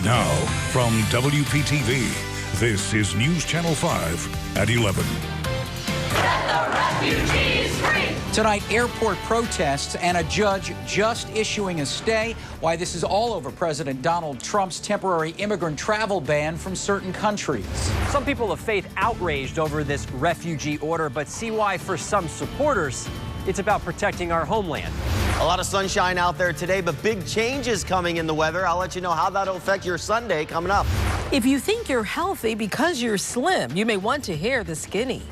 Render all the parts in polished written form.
Now, from WPTV, this is News Channel 5 at 11. Set the refugees free! Tonight, airport protests and a judge just issuing a stay. Why this is all over President Donald Trump's temporary immigrant travel ban from certain countries. Some people of faith outraged over this refugee order, but see why for some supporters, it's about protecting our homeland. A lot of sunshine out there today, but big changes coming in the weather. I'll let you know how that'll affect your Sunday coming up. If you think you're healthy because you're slim, you may want to hear the skinny.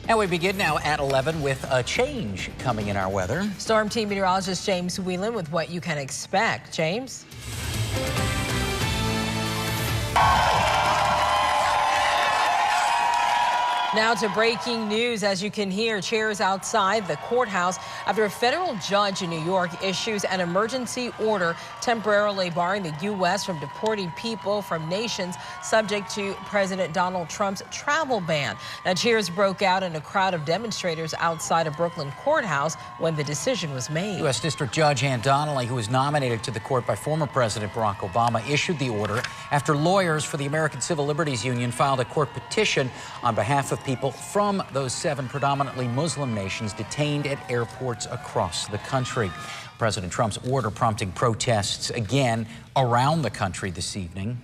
And we begin now at 11 with a change coming in our weather. Storm Team meteorologist James Whelan with what you can expect. James? Now to breaking news. As you can hear, chairs outside the courthouse after a federal judge in New York issues an emergency order temporarily barring the U.S. from deporting people from nations subject to President Donald Trump's travel ban. Now, cheers broke out in a crowd of demonstrators outside a Brooklyn courthouse when the decision was made. U.S. District Judge Ann Donnelly, who was nominated to the court by former President Barack Obama, issued the order after lawyers for the American Civil Liberties Union filed a court petition on behalf of people from those 7 predominantly Muslim nations detained at airports across the country. President Trump's order prompting protests again around the country this evening.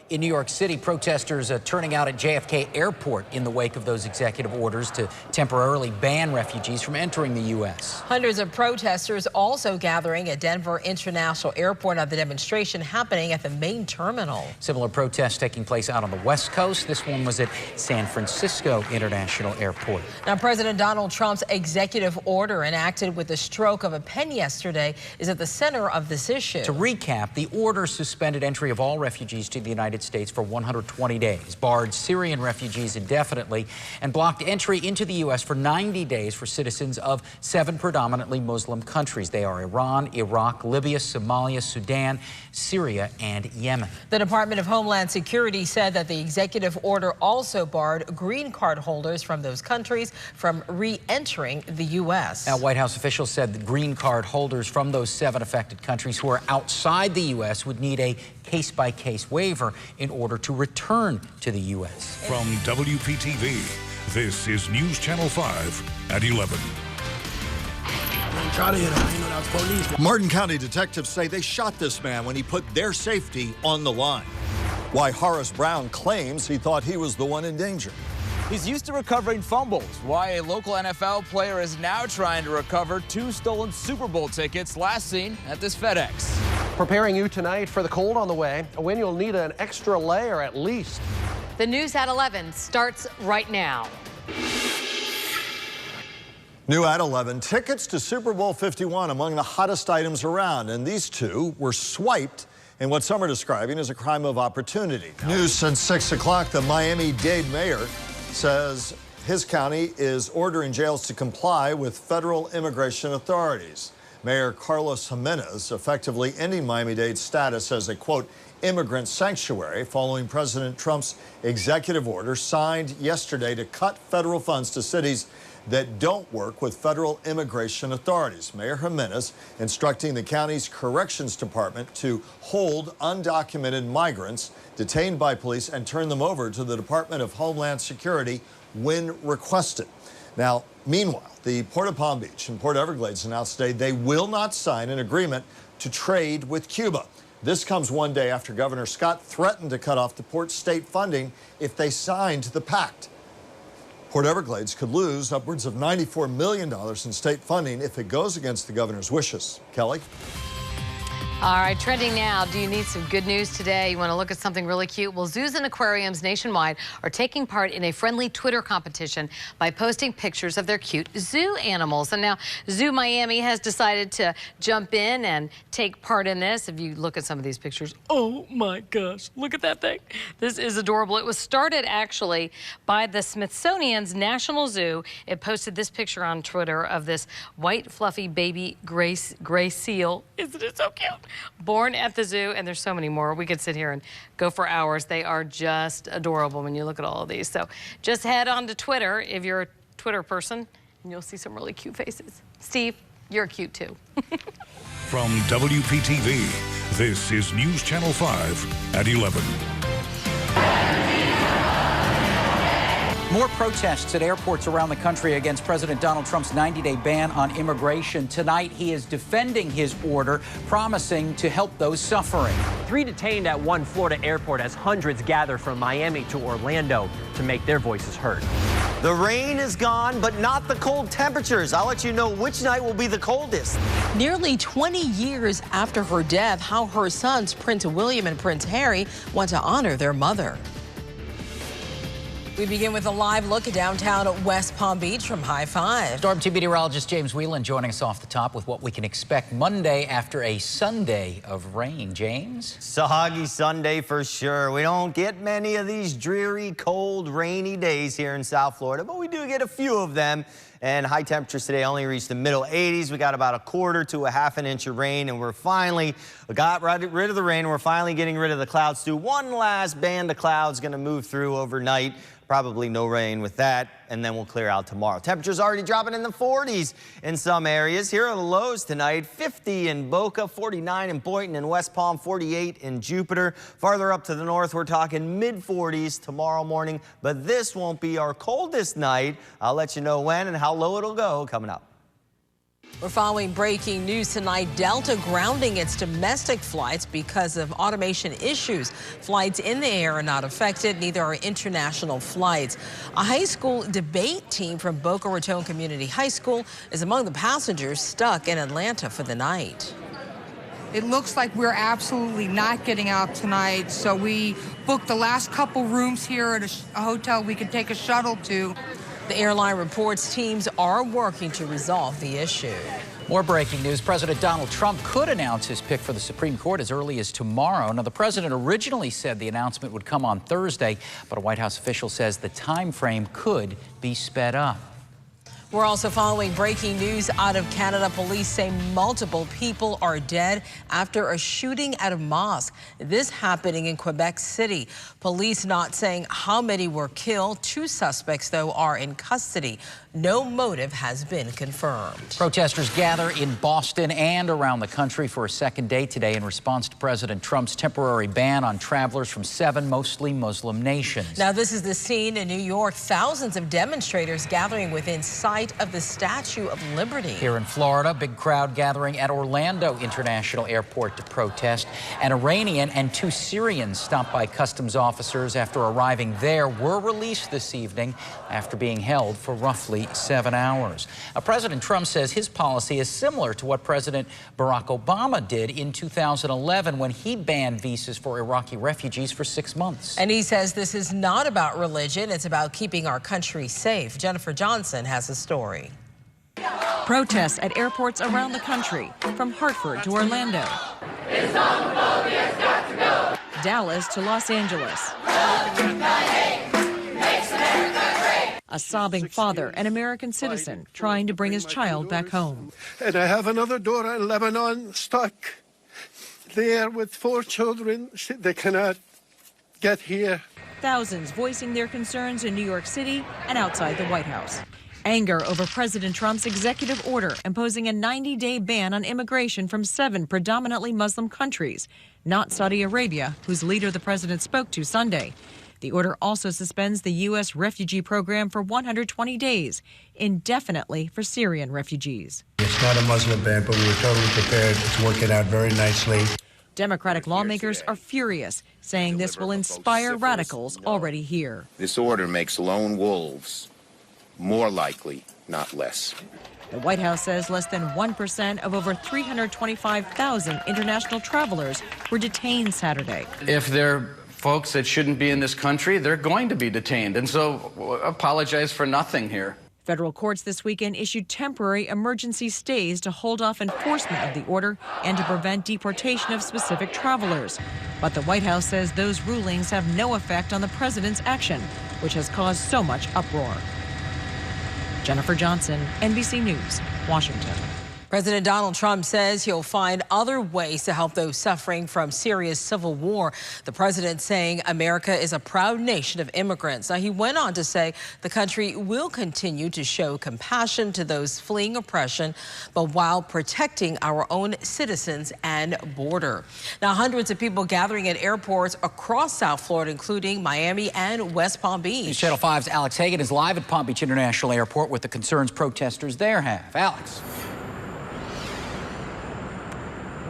In New York City, protesters turning out at JFK Airport in the wake of those executive orders to temporarily ban refugees from entering the U.S. Hundreds of protesters also gathering at Denver International Airport. Now, the demonstration happening at the main terminal. Similar protests taking place out on the West Coast. This one was at San Francisco International Airport. Now, President Donald Trump's executive order, enacted with the stroke of a pen yesterday, is at the center of this issue. To recap, the order suspended entry of all refugees to the United States for 120 days, barred Syrian refugees indefinitely, and blocked entry into the U.S. for 90 days for citizens of 7 predominantly Muslim countries. They are Iran, Iraq, Libya, Somalia, Sudan, Syria, and Yemen. The Department of Homeland Security said that the executive order also barred green card holders from those countries from re-entering the U.S. Now, White House officials said the green card holders from those 7 affected countries who are outside the U.S. would need a case-by-case waiver in order to return to the U.S. From WPTV, this is News Channel 5 at 11. Martin County detectives say they shot this man when he put their safety on the line. Why Horace Brown claims he thought he was the one in danger. He's used to recovering fumbles. Why a local NFL player is now trying to recover 2 stolen Super Bowl tickets last seen at this FedEx. Preparing you tonight for the cold on the way, when you'll need an extra layer at least. The news at 11 starts right now. New at 11, tickets to Super Bowl 51 among the hottest items around, and these 2 were swiped in what some are describing as a crime of opportunity. News since 6 o'clock, the Miami-Dade mayor says his county is ordering jails to comply with federal immigration authorities. Mayor Carlos Jimenez effectively ending Miami-Dade's status as a, quote, immigrant sanctuary following President Trump's executive order signed yesterday to cut federal funds to cities that don't work with federal immigration authorities. Mayor Jimenez instructing the county's corrections department to hold undocumented migrants detained by police and turn them over to the Department of Homeland Security when requested. Now, meanwhile, the Port of Palm Beach and Port Everglades announced today they will not sign an agreement to trade with Cuba. This comes one day after Governor Scott threatened to cut off the port's state funding if they signed the pact. Port Everglades could lose upwards of $94 million in state funding if it goes against the governor's wishes. Kelly? All right, trending now. Do you need some good news today? You want to look at something really cute? Well, zoos and aquariums nationwide are taking part in a friendly Twitter competition by posting pictures of their cute zoo animals. And now Zoo Miami has decided to jump in and take part in this. If you look at some of these pictures, oh my gosh, look at that thing. This is adorable. It was started actually by the Smithsonian's National Zoo. It posted this picture on Twitter of this white fluffy baby gray seal. Isn't it so cute? Born at the zoo, and there's so many more. We could sit here and go for hours. They are just adorable when you look at all of these. So just head on to Twitter if you're a Twitter person, and you'll see some really cute faces. Steve? You're cute, too. From WPTV, this is News Channel 5 at 11. More protests at airports around the country against President Donald Trump's 90-day ban on immigration. Tonight, he is defending his order, promising to help those suffering. 3 detained at one Florida airport as hundreds gather from Miami to Orlando to make their voices heard. The rain is gone, but not the cold temperatures. I'll let you know which night will be the coldest. Nearly 20 years after her death, how her sons, Prince William and Prince Harry, want to honor their mother. We begin with a live look at downtown West Palm Beach from High 5. Storm 2 meteorologist James Whelan joining us off the top with what we can expect Monday after a Sunday of rain. James? Soggy Sunday for sure. We don't get many of these dreary, cold, rainy days here in South Florida, but we do get a few of them. And high temperatures today only reached the middle 80s. We got about 1/4 to 1/2 inch of rain, and we're finally got rid of the rain. We're finally getting rid of the clouds too. One last band of clouds going to move through overnight. Probably no rain with that, and then we'll clear out tomorrow. Temperatures already dropping in the 40s in some areas. Here are the lows tonight: 50 in Boca, 49 in Boynton and West Palm, 48 in Jupiter. Farther up to the north, we're talking mid-40s tomorrow morning, but this won't be our coldest night. I'll let you know when and how low it'll go coming up. We're following breaking news tonight. Delta grounding its domestic flights because of automation issues. Flights in the air are not affected, neither are international flights. A high school debate team from Boca Raton Community High School is among the passengers stuck in Atlanta for the night. It looks like we're absolutely not getting out tonight, so we booked the last couple rooms here at a hotel we could take a shuttle to. The airline reports teams are working to resolve the issue. More breaking news. President Donald Trump could announce his pick for the Supreme Court as early as tomorrow. Now, the president originally said the announcement would come on Thursday, but a White House official says the time frame could be sped up. We're also following breaking news out of Canada. Police say multiple people are dead after a shooting at a mosque. This happening in Quebec City. Police not saying how many were killed. 2 suspects, though, are in custody. No motive has been confirmed. Protesters gather in Boston and around the country for a second day today in response to President Trump's temporary ban on travelers from 7 mostly Muslim nations. Now, this is the scene in New York. Thousands of demonstrators gathering within sight of the Statue of Liberty. Here in Florida, big crowd gathering at Orlando International Airport to protest. An Iranian and 2 Syrians stopped by customs officers after arriving there were released this evening after being held for roughly 7 hours. President Trump says his policy is similar to what President Barack Obama did in 2011 when he banned visas for Iraqi refugees for 6 months. And he says this is not about religion. It's about keeping our country safe. Jennifer Johnson has a story. Protests at airports around the country, from Hartford to Orlando, Dallas to Los Angeles. A sobbing father, an American citizen, trying to bring his child back home. And I have another daughter in Lebanon stuck there with 4 children. They cannot get here. Thousands voicing their concerns in New York City and outside the White House. Anger over President Trump's executive order imposing a 90-day ban on immigration from 7 predominantly Muslim countries, not Saudi Arabia, whose leader the president spoke to Sunday. The order also suspends the U.S. refugee program for 120 days, indefinitely for Syrian refugees. It's not a Muslim ban, but we were totally prepared. It's working out very nicely. Democratic lawmakers are furious, saying this will inspire radicals already here. This order makes lone wolves more likely, not less. The White House says less than 1% of over 325,000 international travelers were detained Saturday. If they're folks that shouldn't be in this country, they're going to be detained. And so apologize for nothing here. Federal courts this weekend issued temporary emergency stays to hold off enforcement of the order and to prevent deportation of specific travelers. But the White House says those rulings have no effect on the president's action, which has caused so much uproar. Jennifer Johnson, NBC News, Washington. President Donald Trump says he'll find other ways to help those suffering from Syria's civil war. The president saying America is a proud nation of immigrants. Now, he went on to say the country will continue to show compassion to those fleeing oppression, but while protecting our own citizens and border. Now, hundreds of people gathering at airports across South Florida, including Miami and West Palm Beach. News Channel 5's Alex Hagan is live at Palm Beach International Airport with the concerns protesters there have. Alex.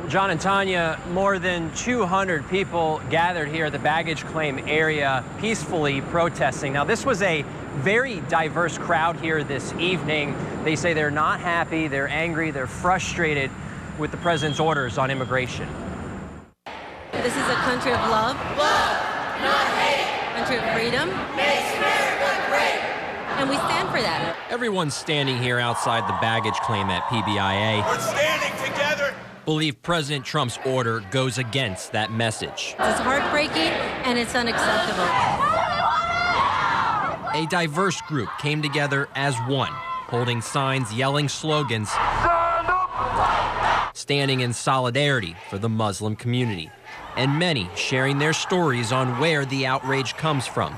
John and Tanya, more than 200 people gathered here at the baggage claim area peacefully protesting. Now, this was a very diverse crowd here this evening. They say they're not happy, they're angry, they're frustrated with the president's orders on immigration. This is a country of love, not hate, country of freedom, makes America great, and we stand for that. Everyone's standing here outside the baggage claim at PBIA. We're standing together. Believe President Trump's order goes against that message. It's heartbreaking and it's unacceptable. A diverse group came together as one, holding signs, yelling slogans, standing in solidarity for the Muslim community, and many sharing their stories on where the outrage comes from.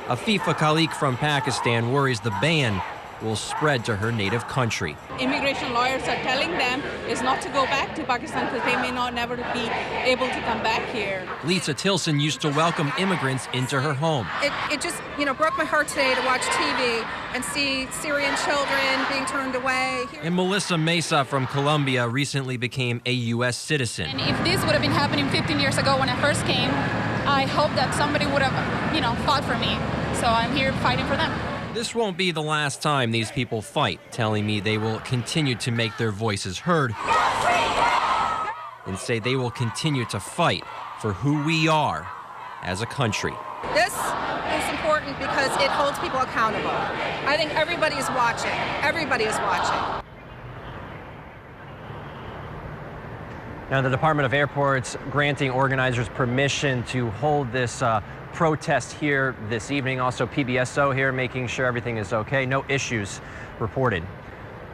Afifa Khalik from Pakistan worries the ban will spread to her native country. Immigration lawyers are telling them is not to go back to Pakistan because they may not never be able to come back here. Lisa Tilson used to welcome immigrants into her home. It just, broke my heart today to watch TV and see Syrian children being turned away. And Melissa Mesa from Colombia recently became a U.S. citizen. And if this would have been happening 15 years ago when I first came, I hope that somebody would have, fought for me. So I'm here fighting for them. This won't be the last time these people fight, telling me they will continue to make their voices heard and say they will continue to fight for who we are as a country. This is important because it holds people accountable. I think everybody is watching. Everybody is watching. Now, the Department of Airports granting organizers permission to hold this protest here this evening. Also, PBSO here making sure everything is okay. No issues reported.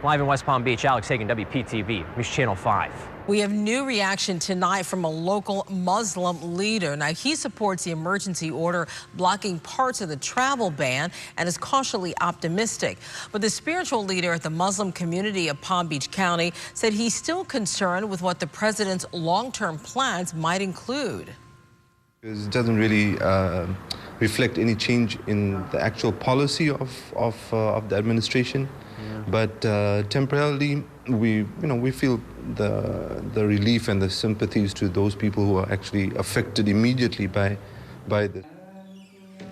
Live in West Palm Beach, Alex Hagan, WPTV, News Channel 5. We have new reaction tonight from a local Muslim leader. Now, he supports the emergency order blocking parts of the travel ban and is cautiously optimistic. But the spiritual leader at the Muslim community of Palm Beach County said he's still concerned with what the president's long-term plans might include. It doesn't really reflect any change in the actual policy of the administration. But temporarily, we feel the relief and the sympathies to those people who are actually affected immediately by this.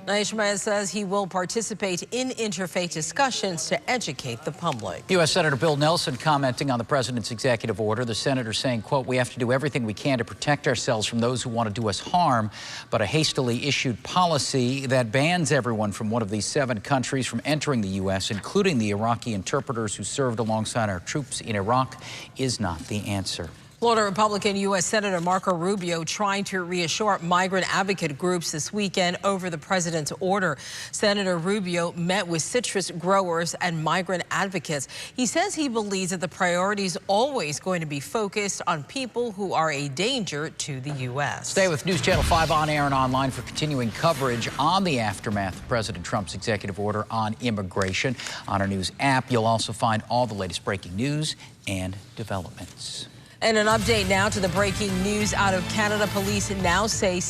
Ishmael says he will participate in interfaith discussions to educate the public. U.S. Senator Bill Nelson commenting on the president's executive order. The senator saying, quote, "We have to do everything we can to protect ourselves from those who want to do us harm, but a hastily issued policy that bans everyone from one of these 7 countries from entering the U.S., including the Iraqi interpreters who served alongside our troops in Iraq, is not the answer." Florida Republican U.S. Senator Marco Rubio trying to reassure migrant advocate groups this weekend over the president's order. Senator Rubio met with citrus growers and migrant advocates. He says he believes that the priority is always going to be focused on people who are a danger to the U.S. Stay with News Channel 5 on air and online for continuing coverage on the aftermath of President Trump's executive order on immigration. On our news app, you'll also find all the latest breaking news and developments. And an update now to the breaking news out of Canada. Police now say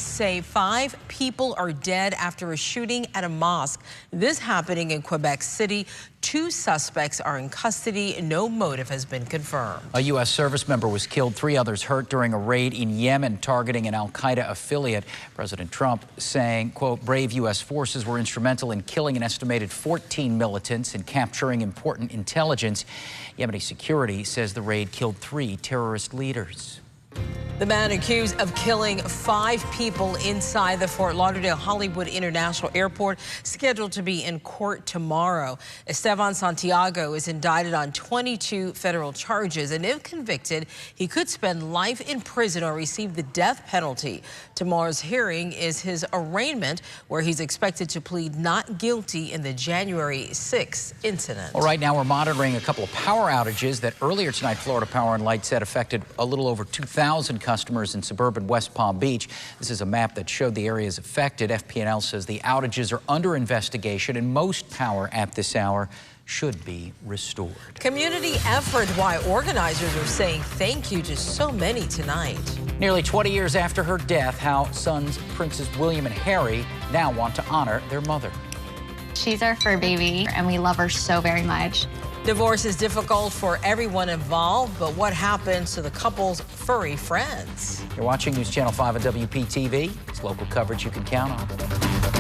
5 people are dead after a shooting at a mosque. This happening in Quebec City. 2 suspects are in custody. No motive has been confirmed. A U.S. service member was killed, 3 others hurt during a raid in Yemen targeting an al-Qaeda affiliate. President Trump saying, quote, "Brave U.S. forces were instrumental in killing an estimated 14 militants and capturing important intelligence." Yemeni security says the raid killed 3 terrorist leaders. The man accused of killing 5 people inside the Fort Lauderdale Hollywood International Airport scheduled to be in court tomorrow. Esteban Santiago is indicted on 22 federal charges, and if convicted, he could spend life in prison or receive the death penalty. Tomorrow's hearing is his arraignment, where he's expected to plead not guilty in the January 6th incident. Well, right now we're monitoring a couple of power outages that earlier tonight Florida Power and Light said affected a little over 2,000 customers in suburban West Palm Beach. This is a map that showed the areas affected. FP&L says the outages are under investigation and most power at this hour should be restored. Community effort, why organizers are saying thank you to so many tonight. Nearly 20 years after her death, how sons Princes William and Harry now want to honor their mother. She's our fur baby, and we love her so very much. Divorce is difficult for everyone involved, but what happens to the couple's furry friends? You're watching News Channel 5 at WPTV. It's local coverage you can count on.